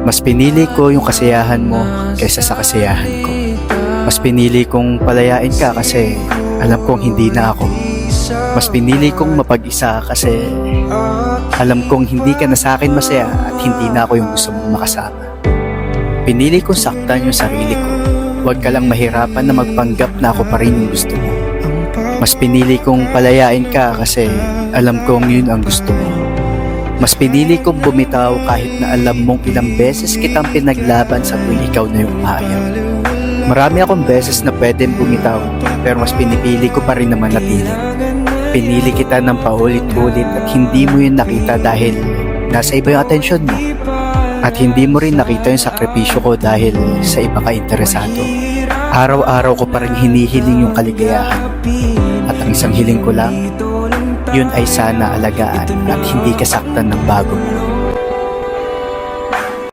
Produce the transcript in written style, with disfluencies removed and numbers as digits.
Mas pinili ko yung kasiyahan mo kaysa sa kasiyahan ko. Mas pinili kong palayain ka kasi alam kong hindi na ako. Mas pinili kong mapag-isa kasi alam kong hindi ka na sa akin masaya at hindi na ako yung gusto mong makasama. Pinili kong saktan yung sarili ko. Huwag ka lang mahirapan na magpanggap na ako pa rin yung gusto mo. Mas pinili kong palayain ka kasi alam kong yun ang gusto mo. Mas pinili kong bumitaw kahit na alam mong ilang beses kitang pinaglaban sa tuwing ikaw na yung umayaw. Marami akong beses na pwedeng bumitaw pero mas pinipili ko pa rin na manatili. Pinili kita ng paulit-ulit at hindi mo yun nakita dahil nasa iba yung atensyon mo. At hindi mo rin nakita yung sakripisyo ko dahil sa iba ka interesado. Araw-araw ko pa rin hinihiling yung kaligayahan. At ang isang hiling ko lang, yun ay sana alagaan at hindi kasaktan ng bago mo.